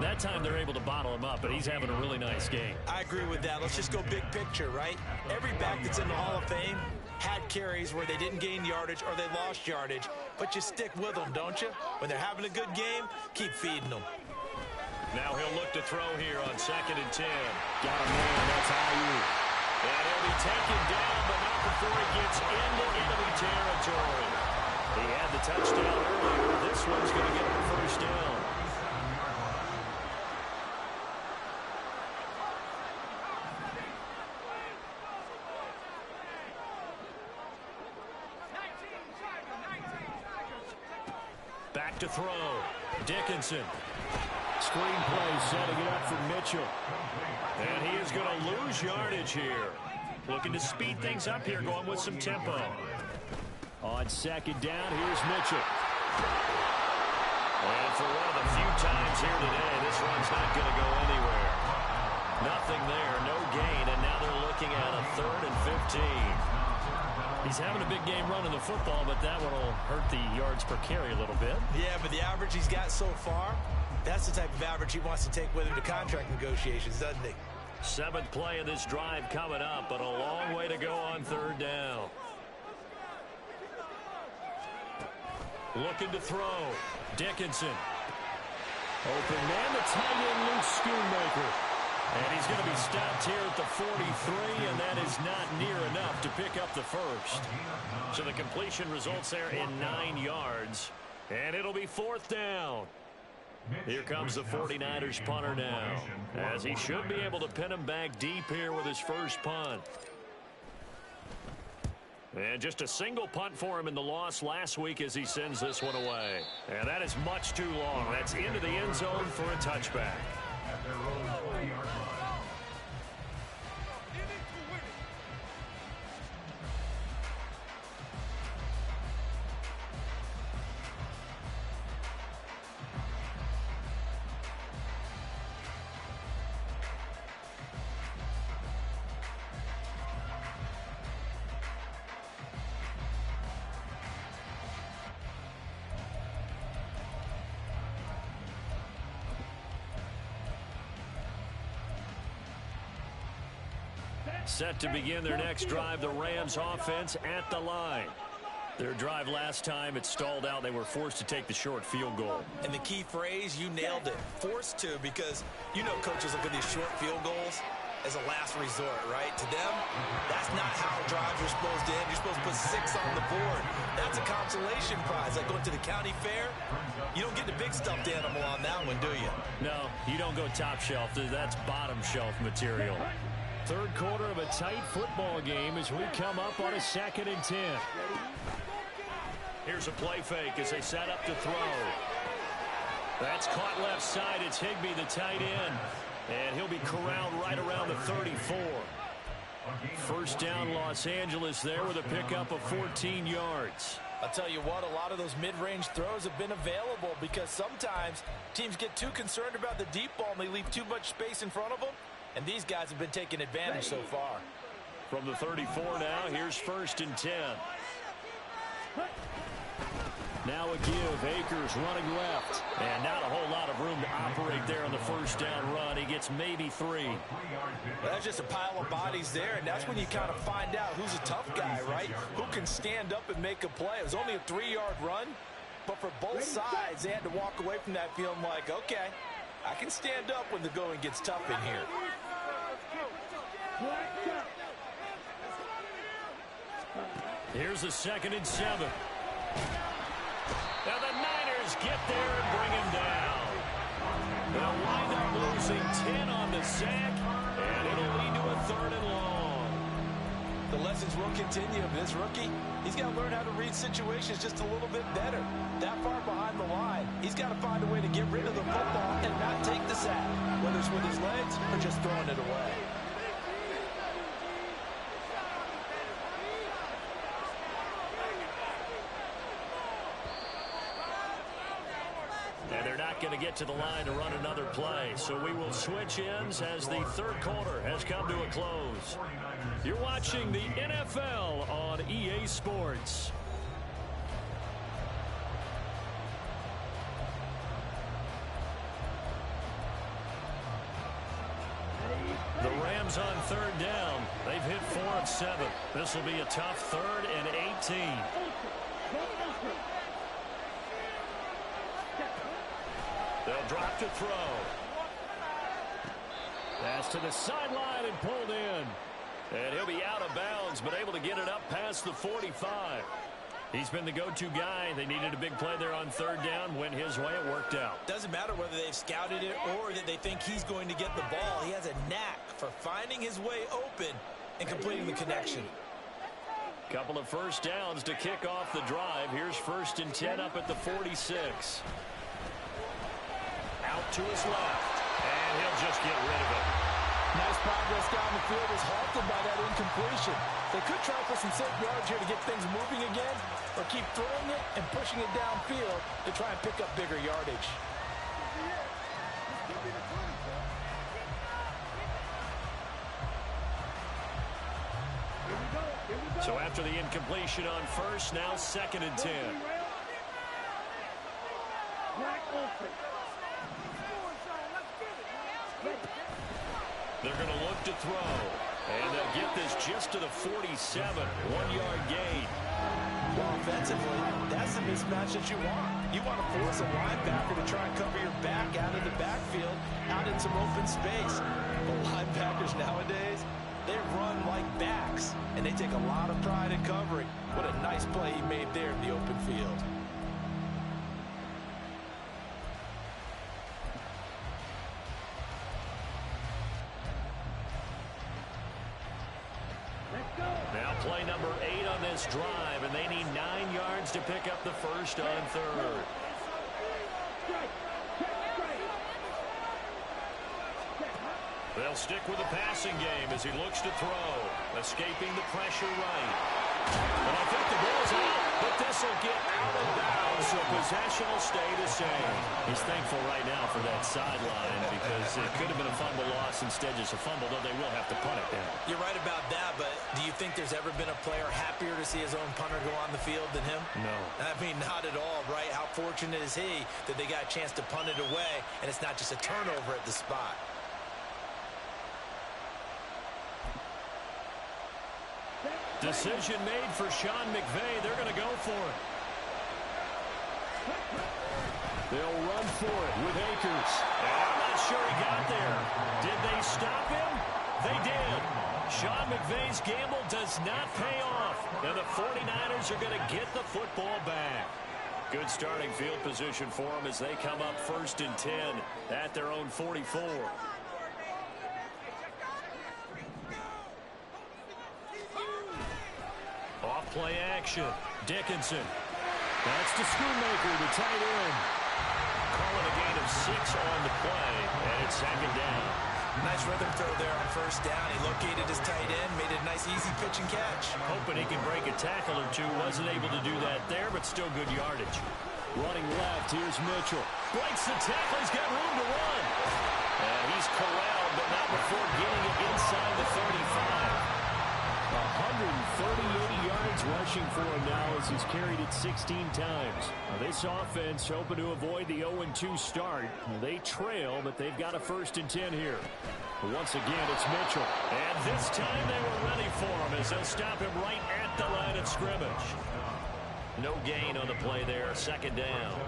S2: That time they're able to bottle him up, but he's having a really nice game.
S4: I agree with that. Let's just go big picture, right? Every back that's in the Hall of Fame had carries where they didn't gain yardage or they lost yardage, but you stick with them, don't you? When they're having a good game, keep feeding them.
S2: Now he'll look to throw here on 2nd and 10.
S5: Got a man. That's IU.
S2: And he'll be taken down, but not before he gets into enemy territory. He had the touchdown earlier. This one's going to get the first down. Back to throw. Dickinson.
S5: Screen play setting it up for Mitchell.
S2: And he is going to lose yardage here. Looking to speed things up here, going with some tempo.
S5: On 2nd down, here's Mitchell.
S2: And for one of the few times here today, this run's not going to go anywhere. Nothing there, no gain, and now they're looking at a 3rd and 15.
S5: He's having a big game running the football, but that one will hurt the yards per carry a little bit.
S4: Yeah, but the average he's got so far, that's the type of average he wants to take with him to contract negotiations, doesn't he?
S2: 7th play of this drive coming up, but a long way to go on 3rd down. Looking to throw. Dickinson.
S5: Open man, the tight end, Luke Schoonmaker.
S2: And he's going to be stopped here at the 43, and that is not near enough to pick up the first. So the completion results there in 9 yards, and it'll be 4th down. Here comes the 49ers punter now, as he should be able to pin him back deep here with his first punt. And just a single punt for him in the loss last week as he sends this one away. And that is much too long. That's into the end zone for a touchback.
S1: At their own 20-yard line.
S2: Set to begin their next drive, the Rams offense at the line. Their drive last time, it stalled out. They were forced to take the short field goal.
S4: And the key phrase, you nailed it, forced to, because you know coaches look at these short field goals as a last resort, right? To them, that's not how drives are supposed to end. You're supposed to put 6 on the board. That's a consolation prize. Like going to the county fair, you don't get the big stuffed animal on that one, do you?
S2: No, you don't go top shelf. That's bottom shelf material.
S5: 3rd quarter of a tight football game as we come up on a 2nd and 10.
S2: Here's a play fake as they set up to throw. That's caught left side. It's Higbee, the tight end. And he'll be corralled right around the 34. First down, Los Angeles there with a pickup of 14 yards.
S3: I'll tell you what, a lot of those mid-range throws have been available because sometimes teams get too concerned about the deep ball and they leave too much space in front of them. And these guys have been taking advantage so far.
S2: From the 34 now, here's 1st and 10.
S5: Now a give. Akers running left.
S2: And not a whole lot of room to operate there on the first down run. He gets maybe 3.
S3: Well, that's just a pile of bodies there, and that's when you kind of find out who's a tough guy, right? Who can stand up and make a play. It was only a 3-yard run, but for both sides, they had to walk away from that feeling like, okay, I can stand up when the going gets tough in here.
S2: Here's a 2nd and 7. Now the Niners get there and bring him down. They'll wind up losing 10 on the sack, and it'll lead to a 3rd and long.
S3: The lessons will continue. This rookie, he's got to learn how to read situations just a little bit better. That far behind the line, he's got to find a way to get rid of the football and not take the sack, whether it's with his legs or just throwing it away.
S5: not going to get to the line to run another play. So we will switch ends as the third quarter has come to a close. You're watching the NFL on EA Sports. The Rams on third down. They've hit 4 of 7. This will be a tough 3rd and 18. They'll drop to throw. Pass to the sideline and pulled in. And he'll be out of bounds, but able to get it up past the 45. He's been the go-to guy. They needed a big play there on third down. Went his way. It worked out.
S4: Doesn't matter whether they've scouted it or that they think he's going to get the ball. He has a knack for finding his way open and completing the connection.
S5: Couple of first downs to kick off the drive. Here's 1st and 10 up at the 46. Out to his left. And he'll just get rid of it.
S3: Nice progress down the field was halted by that incompletion. They could try for some safe yards here to get things moving again, or keep throwing it and pushing it downfield to try and pick up bigger yardage.
S5: So after the incompletion on first, now 2nd and 10. They're going to look to throw. And they'll get this just to the 47. 1-yard gain.
S4: Well, offensively, that's the mismatch that you want. You want to force a linebacker to try and cover your back out of the backfield, out in some open space. But linebackers nowadays, they run like backs, and they take a lot of pride in covering. What a nice play he made there in the open field.
S5: Now play number 8 on this drive, and they need 9 yards to pick up the first on third. They'll stick with the passing game as he looks to throw. Escaping the pressure right. And I think the ball's out, but this will get out of bounds, so possession will stay the same. He's thankful right now for that sideline because it could have been a fumble loss, instead just a fumble, though they will have to punt it down.
S4: You're right about that, but do you think there's ever been a player happier to see his own punter go on the field than him?
S5: No.
S4: I mean, not at all, right? How fortunate is he that they got a chance to punt it away, and it's not just a turnover at the spot.
S5: Decision made for Sean McVay. They're going to go for it. They'll run for it with Akers. And I'm not sure he got there. Did they stop him? They did. Sean McVay's gamble does not pay off. And the 49ers are going to get the football back. Good starting field position for them as they come up 1st and 10 at their own 44. Off-play action. Dickinson. That's to Schoonmaker, the tight end. Calling a gain of 6 on the play, and it's 2nd down.
S4: Nice rhythm throw there on 1st down. He located his tight end, made a nice easy pitch and catch.
S5: Hoping he can break a tackle or two. Wasn't able to do that there, but still good yardage. Running left, here's Mitchell. Breaks the tackle, he's got room to run. And he's corralled, but not before getting it inside the 35. 130 yards rushing for him now as he's carried it 16 times. Now this offense hoping to avoid the 0-2 start. They trail, but they've got a 1st and 10 here. But once again, it's Mitchell. And this time they were ready for him as they'll stop him right at the line of scrimmage. No gain on the play there, 2nd down.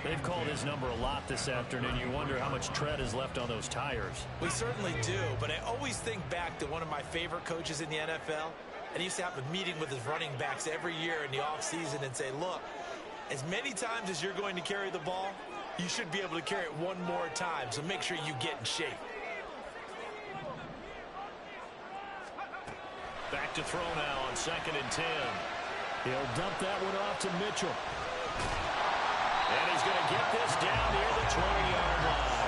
S5: They've called his number a lot this afternoon. You wonder how much tread is left on those tires.
S4: We certainly do, but I always think back to one of my favorite coaches in the NFL. And he used to have a meeting with his running backs every year in the offseason and say, look, as many times as you're going to carry the ball, you should be able to carry it one more time, so make sure you get in shape.
S5: Back to throw now on 2nd and 10. He'll dump that one off to Mitchell. And he's going to get this down near the 20-yard line.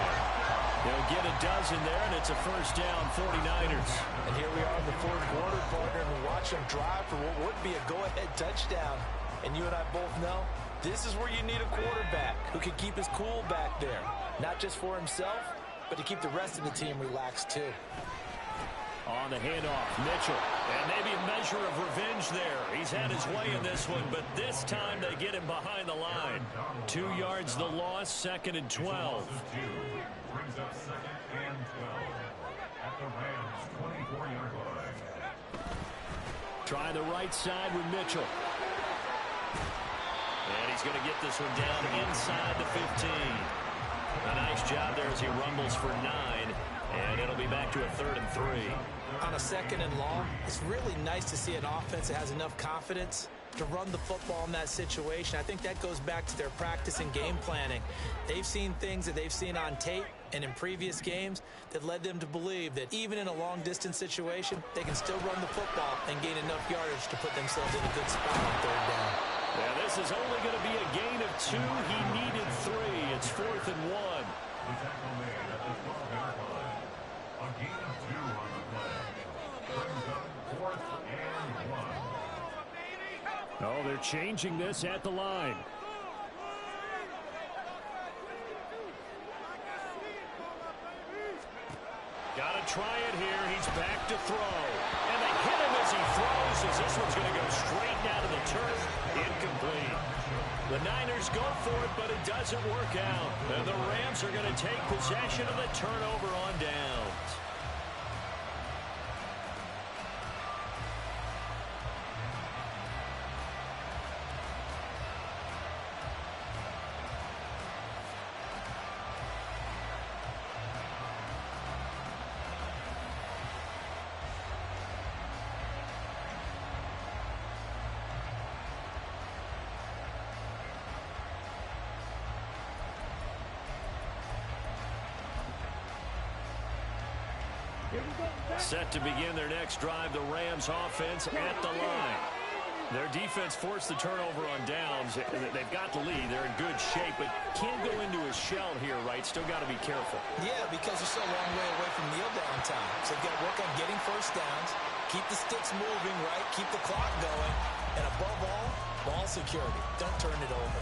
S5: He'll get a dozen there, and it's a 1st down, 49ers.
S4: And here we are in the 4th quarter, partner, and we watch them drive for what would be a go-ahead touchdown. And you and I both know
S3: This is where you need a quarterback who can keep his cool back there. Not just for himself, but to keep the rest of the team relaxed too.
S2: On the handoff, Mitchell. And maybe a measure of revenge there. He's had his way in this one, but this time they get him behind the line. 2 yards the loss, 2nd and 12.
S1: Brings up 2nd and 12 at the Rams' 24-yard line.
S2: Try the right side with Mitchell. And he's going to get this one down inside the 15. A nice job there as he rumbles for 9. And it'll be back to a 3rd and 3.
S4: On a 2nd and long, it's really nice to see an offense that has enough confidence to run the football in that situation. I think that goes back to their practice and game planning. They've seen things that they've seen on tape and in previous games that led them to believe that even in a long-distance situation, they can still run the football and gain enough yardage to put themselves in a good spot on 3rd down.
S2: Yeah, this is only going to be a gain of 2. He needed 3. It's 4th and 1.
S1: The tackle made at the 12-yard line. A gain of 2 on the play. Brings up 4th and 1.
S2: Oh, they're changing this at the line. Got to try it here. He's back to throw. And they hit him as he throws, as this one's going to go straight down to the turf. Incomplete. The Niners go for it, but it doesn't work out. And the Rams are going to take possession of the turnover on downs. Set to begin their next drive, the Rams offense at the line. Their defense forced the turnover on downs. They've got the lead. They're in good shape, but can't go into a shell here, right? Still got to be careful.
S4: Yeah, because they're so a long way away from kneel down time. So they've got to work on getting first downs, keep the sticks moving, right? Keep the clock going. And above all, ball security. Don't turn it over.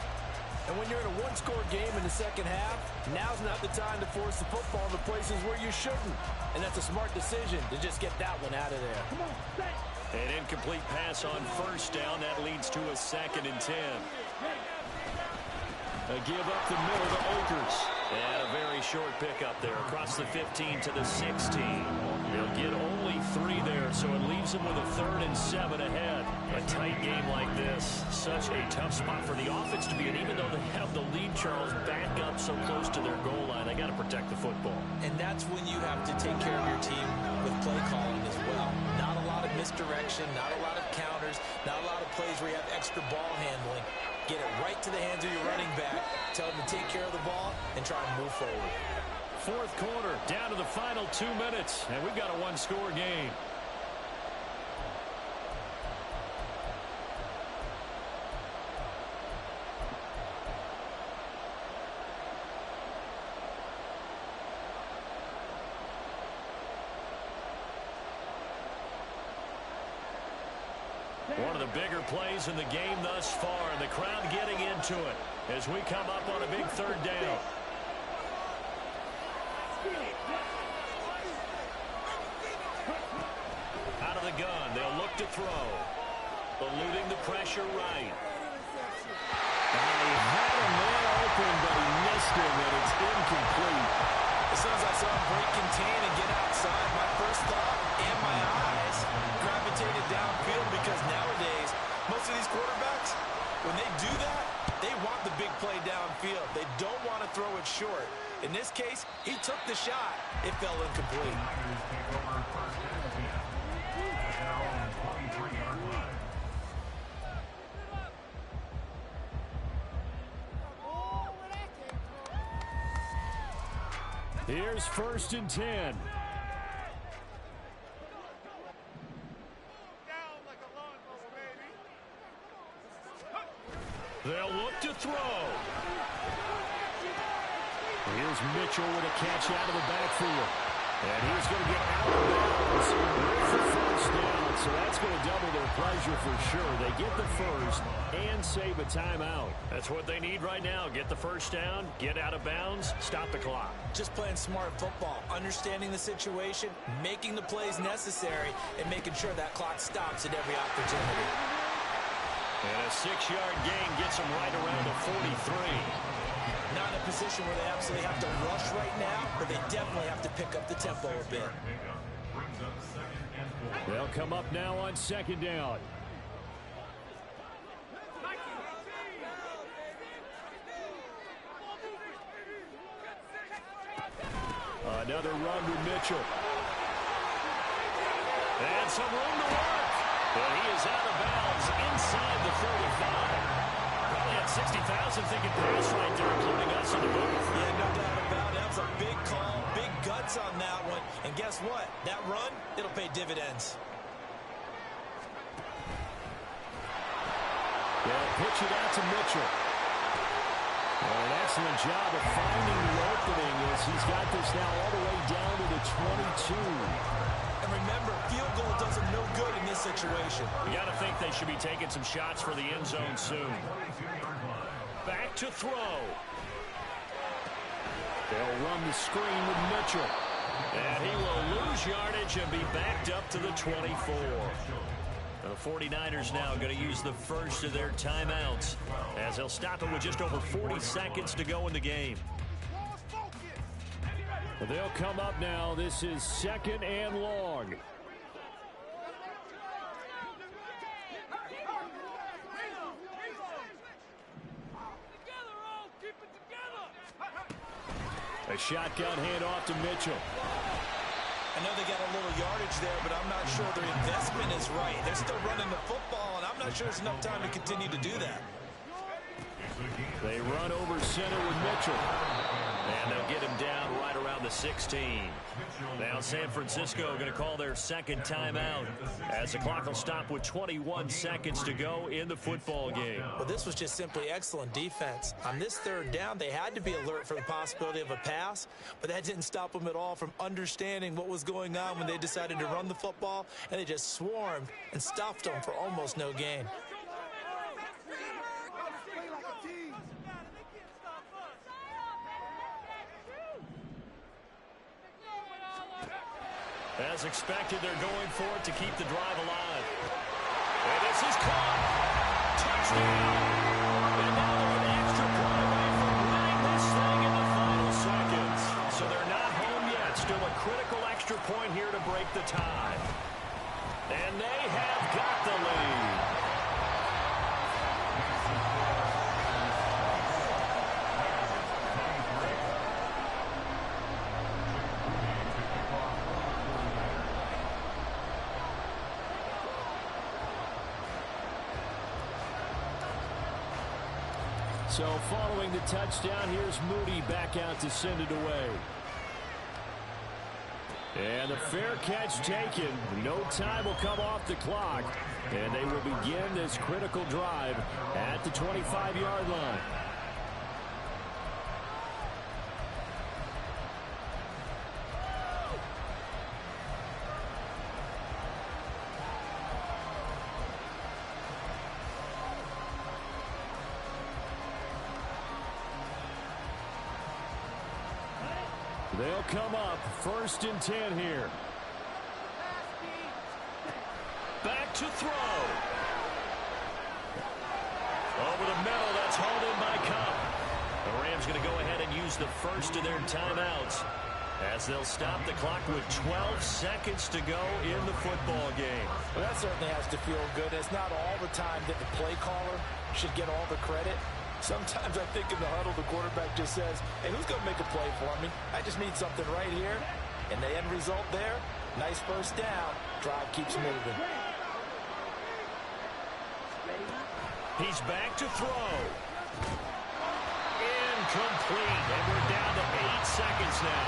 S3: And when you're in a one-score game in the second half, now's not the time to force the football to places where you shouldn't. And that's a smart decision to just get that one out of there.
S6: Come on, set.
S2: An incomplete pass on first down. That leads to a 2nd and 10. A give up the middle to Akers. And a very short pickup there across the 15 to the 16. They'll get only 3 there, so it leaves them with a 3rd and 7 ahead. A tight game like this, such a tough spot for the offense to be in. Even though they have the lead, Charles, back up so close to their goal line, they got to protect the football.
S4: And that's when you have to take care of your team with play calling as well. Not a lot of misdirection, not a lot of counters, not a lot of plays where you have extra ball handling. Get it right to the hands of your running back, tell them to take care of the ball, and try and move forward.
S2: 4th quarter, down to the final 2 minutes, and we've got a one-score game. One of the bigger plays in the game thus far, and the crowd getting into it as we come up on a big 3rd down. Out of the gun, they'll look to throw. Eluding the pressure right. And he had a man open, but he missed him, and it's incomplete.
S4: As soon as I saw him break contain and get outside, my first thought and my eyes gravitated downfield, because nowadays, most of these quarterbacks, when they do that, they want the big play downfield. They don't want to throw it short. In this case, he took the shot. It fell incomplete.
S1: Niners take over 1st and 10 at their own 23-yard line.
S2: Here's 1st and 10. They'll look to throw. Here's Mitchell with a catch out of the backfield. And he's going to get out of bounds with the first down.
S5: So that's going to double their pleasure for sure. They get the first and save a timeout. That's what they need right now. Get the first down, get out of bounds, stop the clock.
S4: Just playing smart football, understanding the situation, making the plays necessary, and making sure that clock stops at every opportunity.
S5: And a 6-yard gain gets them right around the 43.
S4: Not in a position where they absolutely have to rush right now, but they definitely have to pick up the tempo a bit.
S5: They'll come up now on second down. Another run with Mitchell. And some room to work. And he is out of bounds inside the 35. Probably had 60,000 thinking pass right there, including us in the booth.
S4: Yeah, no doubt about it. That was a big call, big guts on that one. And guess what? That run, it'll pay dividends.
S5: They'll pitch it out to Mitchell. Well, an excellent job of finding the opening as he's got this now all the way down to the 22.
S4: And remember, field goal does him no good in this situation.
S5: You got to think they should be taking some shots for the end zone soon. Back to throw. They'll run the screen with Mitchell. And he will lose yardage and be backed up to the 24. The 49ers now going to use the first of their timeouts as they'll stop it with just over 40 seconds to go in the game. They'll come up now. This is second and long. A shotgun handoff to Mitchell.
S4: I know they got a little yardage there, but I'm not sure their investment is right. They're still running the football, and I'm not sure there's enough time to continue to do that.
S5: They run over center with Mitchell. And they'll get him down right around the 16. Now San Francisco going to call their second timeout as the clock will stop with 21 seconds to go in the football game.
S4: Well, this was just simply excellent defense. On this third down, they had to be alert for the possibility of a pass, but that didn't stop them at all from understanding what was going on when they decided to run the football, and they just swarmed and stuffed them for almost no gain.
S5: As expected, they're going for it to keep the drive alive. And this is caught. Touchdown. And now they're an extra point away from winning this thing in the final seconds. So they're not home yet. Still a critical extra point here to break the tie. And they have got the lead. So following the touchdown, here's Moody back out to send it away. And the fair catch taken. No time will come off the clock. And they will begin this critical drive at the 25-yard line. They'll come up first and 10 here. Back to throw. Over the middle, that's hauled in by Cup. The Rams going to go ahead and use the first of their timeouts as they'll stop the clock with 12 seconds to go in the football game.
S3: Well, that certainly has to feel good. It's not all the time that the play caller should get all the credit. Sometimes I think in the huddle, the quarterback just says, hey, who's going to make a play for me? I just need something right here. And the end result there, nice first down. Drive keeps moving.
S5: He's back to throw. Incomplete. And we're down to 8 seconds now.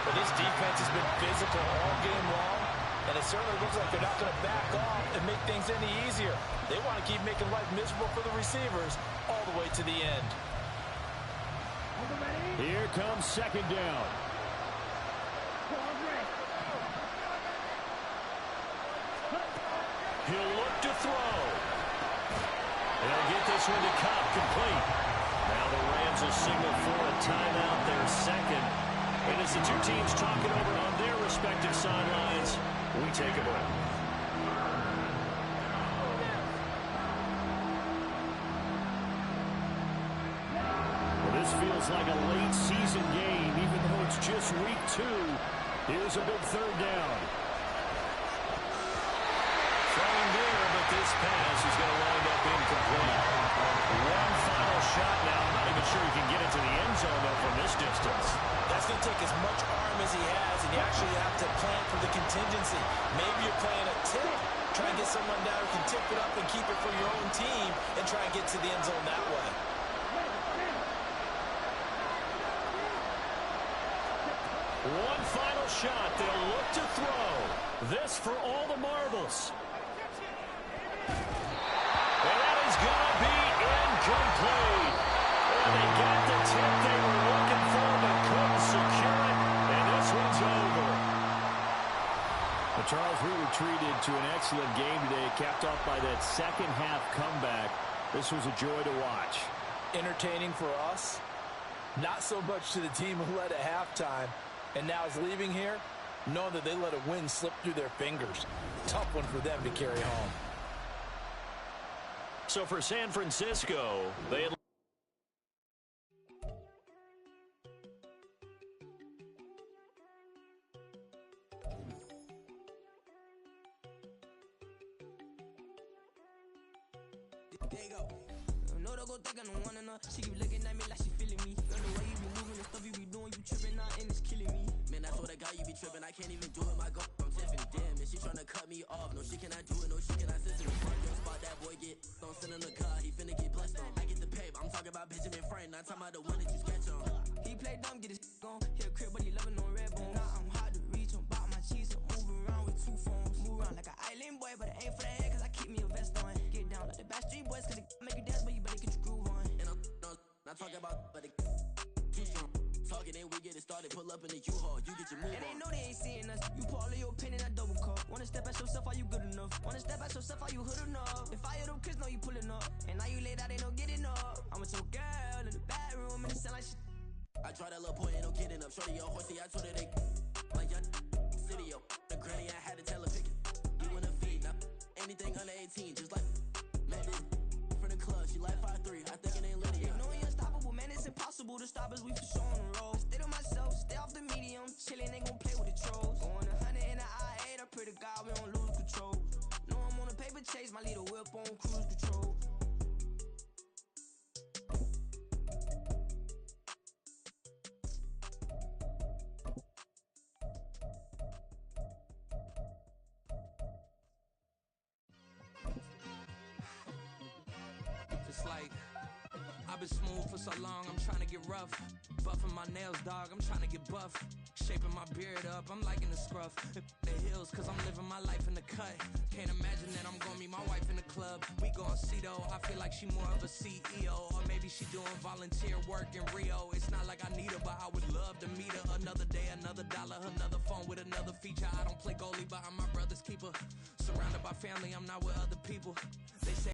S3: But this defense has been physical all game long. And it certainly looks like they're not going to back off and make things any easier. They want to keep making life miserable for the receivers all the way to the end.
S5: Here comes second down.
S2: He'll look to throw. They'll get this one to Cup, complete. Now the Rams will signal for a timeout, their second. And as the two teams talk it over on their respective sidelines, we take a break. Well, this feels like a late season game, even though it's just week 2. Here's a big third down. Throwing there, but this pass is going to wind up incomplete. One final shot now. I'm not even sure he can get into the end zone, though, from this distance.
S4: That's going to take as much arm as he has, and you actually have to plan for the contingency. Maybe you're playing a tip, try and get someone down who can tip it up and keep it for your own team and try and get to the end zone that way.
S2: One final shot. They'll look to throw. This for all the marbles. And that is going to be incomplete. And they got the tip they were looking for, but couldn't secure it. And this one's over. But Charles, we retreated to an excellent game today, capped off by that second half comeback. This was a joy to watch.
S3: Entertaining for us. Not so much to the team who led at halftime and now is leaving here, knowing that they let a win slip through their fingers. Tough one for them to carry home.
S2: So for San Francisco, they had
S7: there you go. No, don't go think I don't wanna know. She keep looking at me like she feeling me. Girl, the way you be moving, the stuff you be doing, you tripping out and it's killing me. Man, that's what I got, you be tripping. I can't even do it, my girl. I'm Tiffany, damn. And she tryna cut me off. No, she cannot do it, no, she cannot sit in the front. Don't spot that boy get. Don't send in the car, he finna get blessed on. I get the paper, I'm talking about Benjamin Franklin. Not talking about the one that you sketch on. He play dumb, get his gone. Hit a crib, but he loving on red bone. Now I'm hard to reach, I'm about my cheese. I'm moving around with 2 phones. Move around like an island boy, but it ain't for the head, cause I keep me a vest on. Get down like the Backstreet Boys, cause it make you dance, but you better get your groove on. And I'm not talking about, but it too strong. Talking and we get it started, pull up in the U-Haul, you get your move on. And they know they ain't seeing us. You pull all of your pen in that double cup. Wanna step at yourself, are you good enough? Wanna step at yourself, are you hood enough? If I hear them kids, know you pulling up. And now you laid out, they don't get enough. I'm with your girl in the bedroom, and it sound like shit. I try that little boy, ain't no kidding up. Shorty, your horsey, I told her they like young city, yo. The granny, I had to tell her pick it. You in the feed, now anything under 18, just like met this from the club. She like 5'3", I think it ain't Lydia. You know we unstoppable, man, it's impossible to stop us. We for sure on the road. Stay to myself, stay off the medium. Chillin', ain't gon' play with the trolls. Going 100 in the I-8, I pray to God we don't lose control. Know I'm on a paper chase, my little whip on cruise control.
S8: It's like I've been smooth for so long, I'm trying to get rough. Buffing my nails, dog, I'm trying to get buff. Shaping my beard up, I'm liking the scruff. The hills, cause I'm living my life in the cut. Can't imagine that I'm gonna meet my wife in the club. We gon' see though, I feel like she more of a CEO. Or maybe she doing volunteer work in Rio. It's not like I need her, but I would love to meet her. Another day, another dollar, another phone with another feature. I don't play goalie, but I'm my brother's keeper. Surrounded by family, I'm not with other people. They say